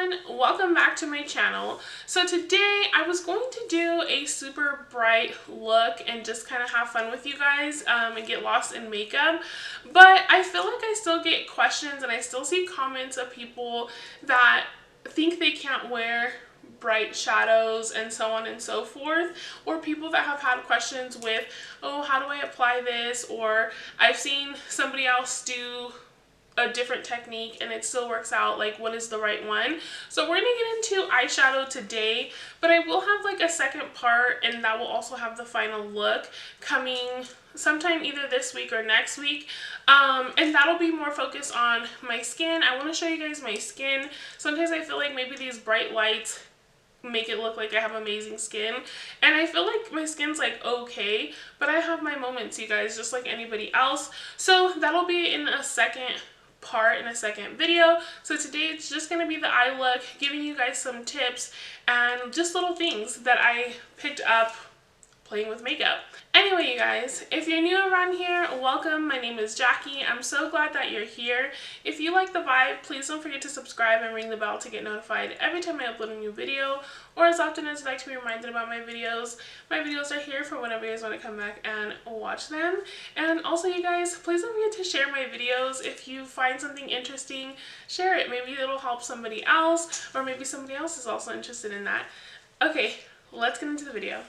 everyone, welcome back to my channel. So today I was going to do a super bright look and just kind of have fun with you guys and get lost in makeup, but I feel like I still get questions and I still see comments of people that think they can't wear bright shadows and so on and so forth, or people that have had questions with, oh, how do I apply this, or I've seen somebody else do a different technique and it still works out, like what is the right one. So we're gonna get into eyeshadow today, but I will have like a second part and that will also have the final look coming sometime either this week or next week, and that'll be more focused on my skin. I want to show you guys my skin. Sometimes I feel like maybe these bright lights make it look like I have amazing skin, and I feel like my skin's like okay, but I have my moments, you guys, just like anybody else. So that'll be in a second part, in a second video. So today it's just going to be the eye look, giving you guys some tips and just little things that I picked up playing with makeup. Anyway, you guys, if you're new around here, welcome. My name is Jackie. I'm so glad that you're here. If you like the vibe, please don't forget to subscribe and ring the bell to get notified every time I upload a new video, or as often as you'd like to be reminded about my videos. My videos are here for whenever you guys want to come back and watch them. And also, you guys, please don't forget to share my videos. If you find something interesting, share it. Maybe it'll help somebody else, or maybe somebody else is also interested in that. Okay, let's get into the video.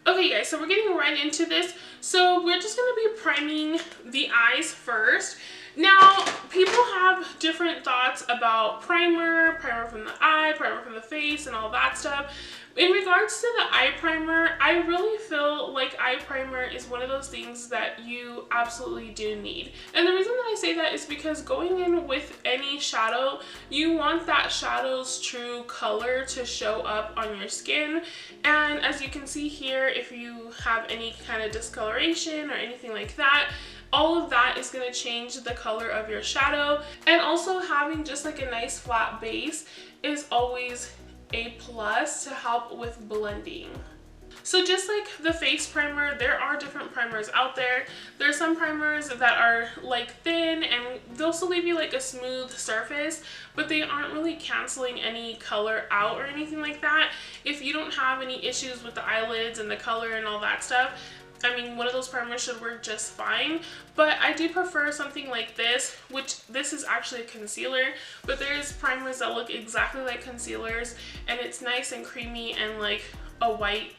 Okay guys, so we're getting right into this. So we're just going to be priming the eyes first. Now, people have different thoughts about primer from the eye, primer from the face, and all that stuff. In regards to the eye primer, I really feel like eye primer is one of those things that you absolutely do need. And the reason that I say that is because going in with any shadow, you want that shadow's true color to show up on your skin. And as you can see here, if you have any kind of discoloration or anything like that, all of that is going to change the color of your shadow. And also having just like a nice flat base is always a plus to help with blending. So just like the face primer, there are different primers out there. There's some primers that are like thin and they'll still leave you like a smooth surface, but they aren't really canceling any color out or anything like that. If you don't have any issues with the eyelids and the color and all that stuff, I mean, one of those primers should work just fine, but I do prefer something like this, which this is actually a concealer, but there's primers that look exactly like concealers, and it's nice and creamy and like a white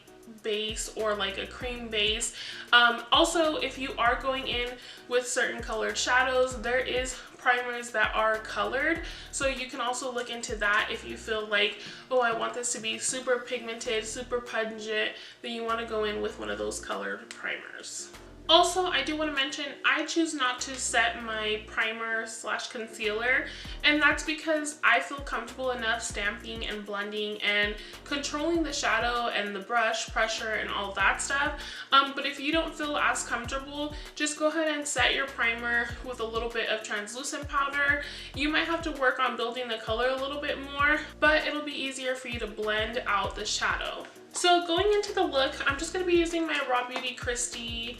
base or like a cream base. Also, if you are going in with certain colored shadows, there is primers that are colored, so you can also look into that. If you feel like, oh, I want this to be super pigmented, super pungent, then you want to go in with one of those colored primers. Also, I do want to mention, I choose not to set my primer / concealer, and that's because I feel comfortable enough stamping and blending and controlling the shadow and the brush pressure and all that stuff. But if you don't feel as comfortable, just go ahead and set your primer with a little bit of translucent powder. You might have to work on building the color a little bit more, but it'll be easier for you to blend out the shadow. So going into the look, I'm just going to be using my RawBeautyKristi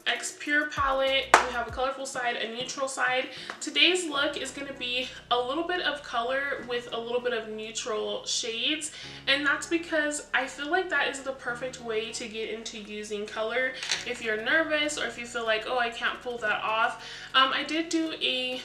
X Pure palette. We have a colorful side, a neutral side. Today's look is going to be a little bit of color with a little bit of neutral shades, and that's because I feel like that is the perfect way to get into using color if you're nervous or if you feel like, oh, I can't pull that off. I did do a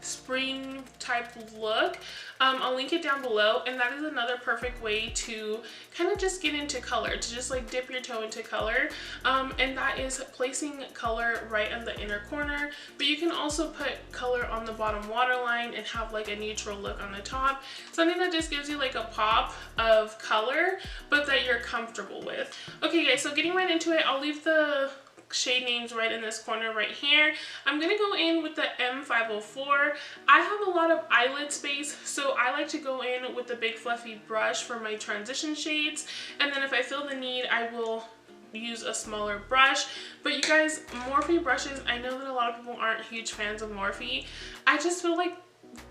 spring type look. I'll link it down below, and that is another perfect way to kind of just get into color, to just like dip your toe into color, and that is placing color right on the inner corner, but you can also put color on the bottom waterline and have like a neutral look on the top, something that just gives you like a pop of color but that you're comfortable with. Okay guys, so getting right into it, I'll leave the shade names right in this corner right here. I'm gonna go in with the M504. I have a lot of eyelid space, so I like to go in with the big fluffy brush for my transition shades, and then if I feel the need, I will use a smaller brush. But you guys, Morphe brushes, I know that a lot of people aren't huge fans of Morphe. I just feel like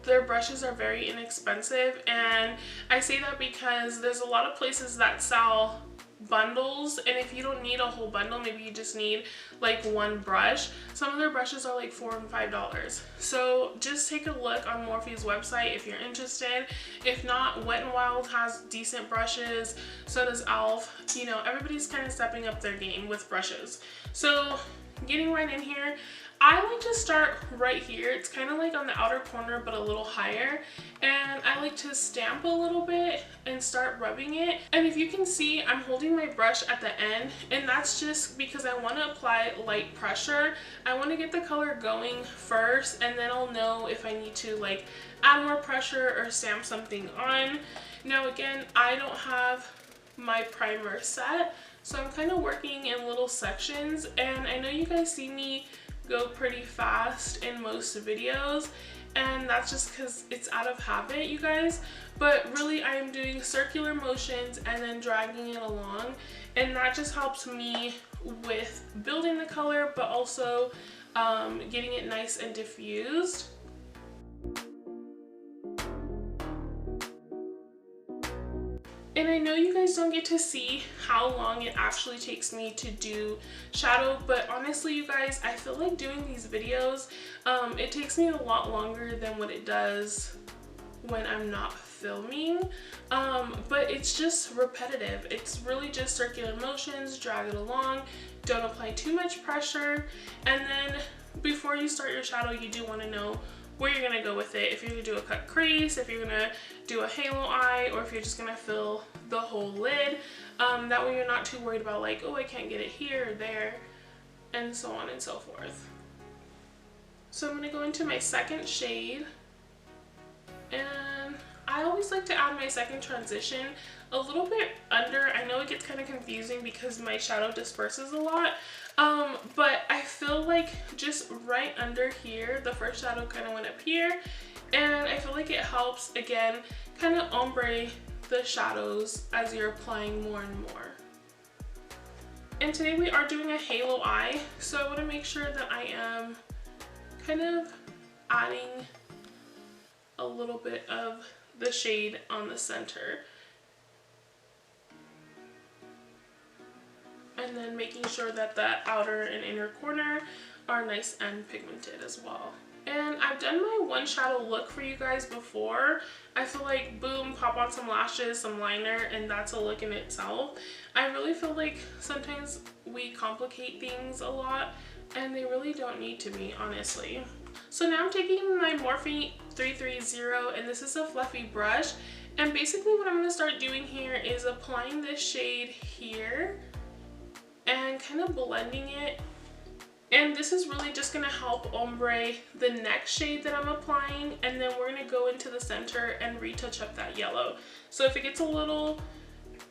their brushes are very inexpensive, and I say that because there's a lot of places that sell bundles, and if you don't need a whole bundle, maybe you just need like one brush. Some of their brushes are like $4 and $5. So just take a look on Morphe's website if you're interested. If not, Wet n Wild has decent brushes, so does Elf. You know, everybody's kind of stepping up their game with brushes. So getting right in here, I like to start right here. It's kind of like on the outer corner but a little higher, and I like to stamp a little bit and start rubbing it. And if you can see, I'm holding my brush at the end, and that's just because I want to apply light pressure. I want to get the color going first, and then I'll know if I need to like add more pressure or stamp something on. Now again, I don't have my primer set, so I'm kind of working in little sections, and I know you guys see me go pretty fast in most videos, and that's just because it's out of habit, you guys. But really, I am doing circular motions and then dragging it along, and that just helps me with building the color, but also getting it nice and diffused. And I know you guys don't get to see how long it actually takes me to do shadow, but honestly, you guys, I feel like doing these videos, it takes me a lot longer than what it does when I'm not filming. But it's just repetitive. It's really just circular motions, drag it along, don't apply too much pressure, and then before you start your shadow, you do want to know where you're gonna go with it. If you're gonna do a cut crease, if you're gonna do a halo eye, or if you're just gonna fill the whole lid. That way you're not too worried about like, oh, I can't get it here or there, and so on and so forth. So I'm gonna go into my second shade, and I always like to add my second transition a little bit under. I know it gets kind of confusing because my shadow disperses a lot, but I feel like just right under here, the first shadow kind of went up here, and I feel like it helps, again, kind of ombre the shadows as you're applying more and more. And today we are doing a halo eye, so I want to make sure that I am kind of adding a little bit of the shade on the center, and then making sure that the outer and inner corner are nice and pigmented as well. And I've done my one shadow look for you guys before. I feel like, boom, pop on some lashes, some liner, and that's a look in itself. I really feel like sometimes we complicate things a lot, and they really don't need to be, honestly. So now I'm taking my Morphe 330, and this is a fluffy brush, and basically what I'm going to start doing here is applying this shade here and kind of blending it. And this is really just going to help ombre the next shade that I'm applying, and then we're going to go into the center and retouch up that yellow. So if it gets a little,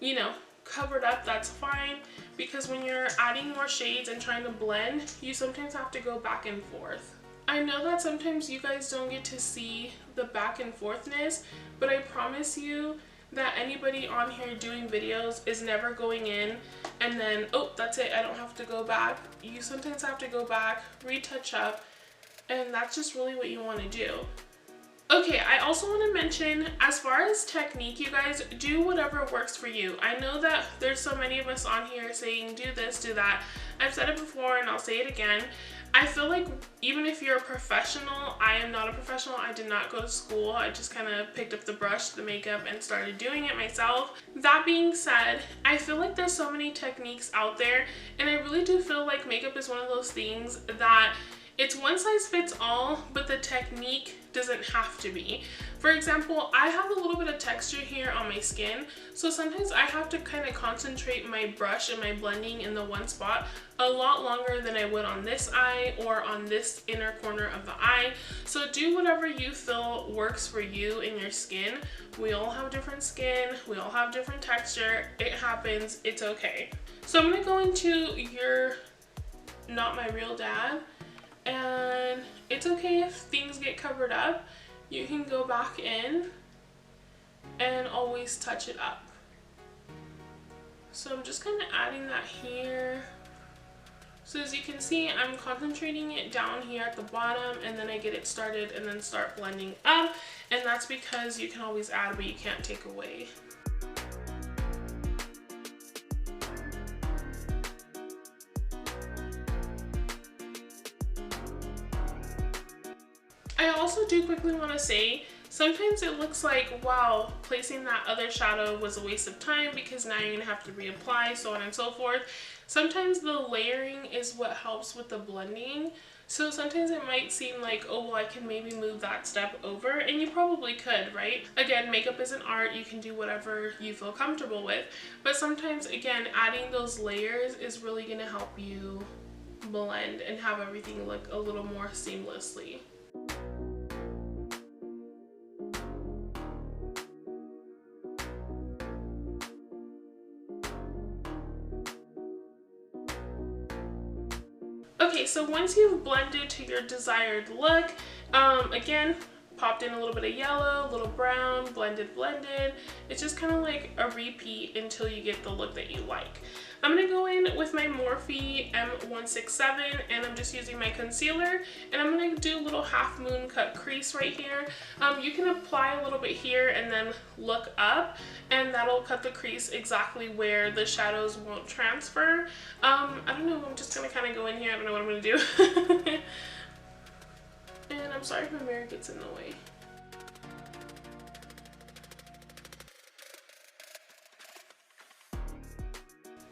you know, covered up, that's fine, because when you're adding more shades and trying to blend, you sometimes have to go back and forth. I know that sometimes you guys don't get to see the back and forthness, but I promise you that anybody on here doing videos is never going in and then, oh, that's it, I don't have to go back. You sometimes have to go back, retouch up, and that's just really what you want to do. Okay, I also want to mention, as far as technique, you guys, do whatever works for you. I know that there's so many of us on here saying do this, do that. I've said it before and I'll say it again. I feel like even if you're a professional, I am not a professional. I did not go to school. I just kind of picked up the brush, the makeup, and started doing it myself. That being said, I feel like there's so many techniques out there, and I really do feel like makeup is one of those things that it's one size fits all, but the technique doesn't have to be. For example, I have a little bit of texture here on my skin, so sometimes I have to kind of concentrate my brush and my blending in the one spot a lot longer than I would on this eye or on this inner corner of the eye. So do whatever you feel works for you in your skin. We all have different skin, we all have different texture. It happens, it's okay. So I'm gonna go into You're Not My Real Dad. And it's okay if things get covered up. You can go back in and always touch it up. So I'm just kind of adding that here. So as you can see, I'm concentrating it down here at the bottom, and then I get it started and then start blending up. And that's because you can always add, but you can't take away. do quickly want to say, sometimes it looks like, wow, placing that other shadow was a waste of time because now you're going to have to reapply, so on and so forth. Sometimes the layering is what helps with the blending. So sometimes it might seem like, oh, well, I can maybe move that step over, and you probably could, right? Again, makeup is an art. You can do whatever you feel comfortable with. But sometimes, again, adding those layers is really going to help you blend and have everything look a little more seamlessly. Okay, so once you've blended to your desired look, again, popped in a little bit of yellow, a little brown, blended. It's just kind of like a repeat until you get the look that you like. I'm going to go in with my Morphe M167, and I'm just using my concealer, and I'm going to do a little half moon cut crease right here. You can apply a little bit here and then look up, and that'll cut the crease exactly where the shadows won't transfer. I don't know, I'm just going to kind of go in here. I don't know what I'm going to do. And I'm sorry if my mirror gets in the way.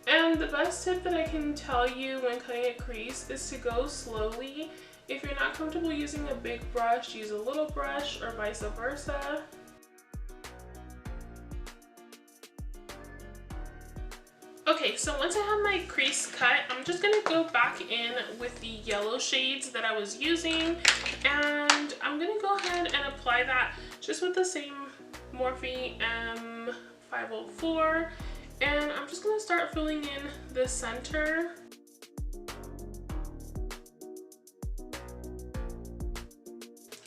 And the best tip that I can tell you when cutting a crease is to go slowly. If you're not comfortable using a big brush, use a little brush or vice versa. Okay, so once I have my crease cut, I'm just going to go back in with the yellow shades that I was using, and I'm going to go ahead and apply that just with the same Morphe M504, and I'm just going to start filling in the center.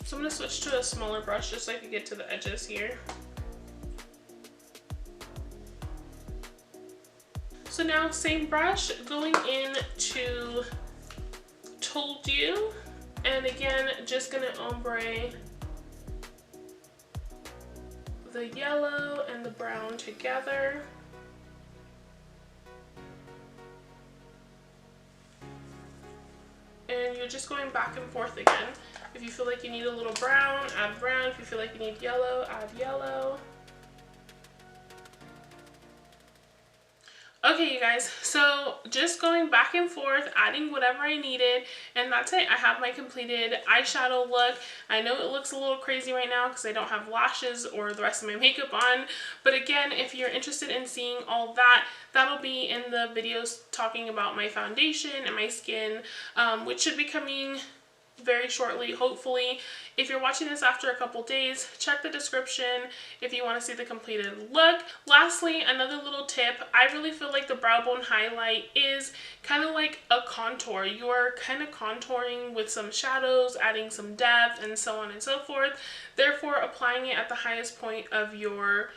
So I'm going to switch to a smaller brush just so I can get to the edges here. So now, same brush, going in to Told You, and again, just gonna ombre the yellow and the brown together. And you're just going back and forth again. If you feel like you need a little brown, add brown. If you feel like you need yellow, add yellow. Okay, you guys, so just going back and forth, adding whatever I needed, and that's it. I have my completed eyeshadow look. I know it looks a little crazy right now because I don't have lashes or the rest of my makeup on, but again, if you're interested in seeing all that, that'll be in the videos talking about my foundation and my skin, which should be coming very shortly, hopefully. If you're watching this after a couple days, check the description if you want to see the completed look. Lastly, another little tip, I really feel like the brow bone highlight is kind of like a contour. You're kind of contouring with some shadows, adding some depth, and so on and so forth. Therefore, applying it at the highest point of your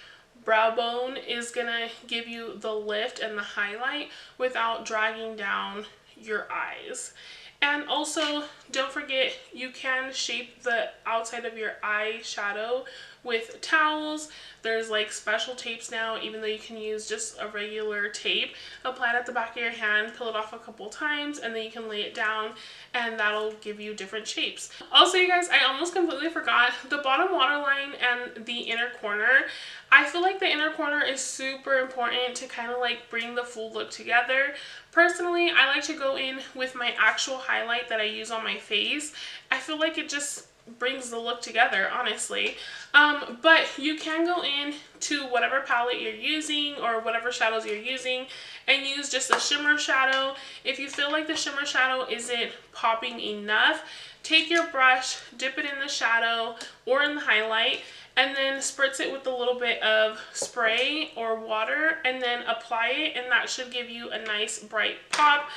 brow bone is gonna give you the lift and the highlight without dragging down your eyes. And also, don't forget, you can shape the outside of your eyeshadow with towels. There's like special tapes now, even though you can use just a regular tape. Apply it at the back of your hand, peel it off a couple times, and then you can lay it down, and that'll give you different shapes. Also, you guys, I almost completely forgot the bottom waterline and the inner corner. I feel like the inner corner is super important to kind of like bring the full look together. Personally, I like to go in with my actual highlight that I use on my face. I feel like it just brings the look together, honestly. But you can go in to whatever palette you're using or whatever shadows you're using and use just a shimmer shadow. If you feel like the shimmer shadow isn't popping enough, take your brush, dip it in the shadow or in the highlight, and then spritz it with a little bit of spray or water, and then apply it, and that should give you a nice bright pop.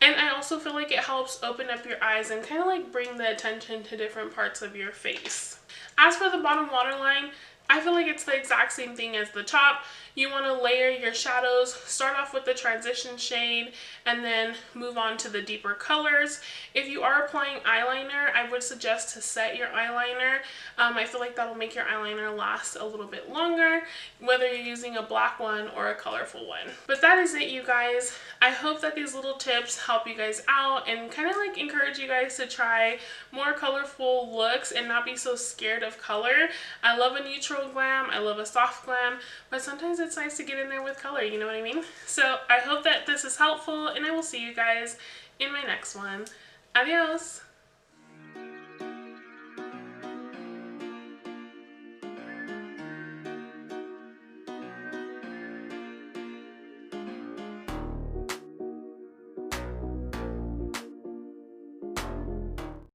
And I also feel like it helps open up your eyes and kind of like bring the attention to different parts of your face. As for the bottom waterline, I feel like it's the exact same thing as the top. You want to layer your shadows, start off with the transition shade, and then move on to the deeper colors. If you are applying eyeliner, I would suggest to set your eyeliner. I feel like that'll make your eyeliner last a little bit longer, whether you're using a black one or a colorful one. But that is it, you guys. I hope that these little tips help you guys out and kind of like encourage you guys to try more colorful looks and not be so scared of color. I love a neutral glam, I love a soft glam, but sometimes it's nice to get in there with color, you know what I mean? So I hope that this is helpful, and I will see you guys in my next one. Adios!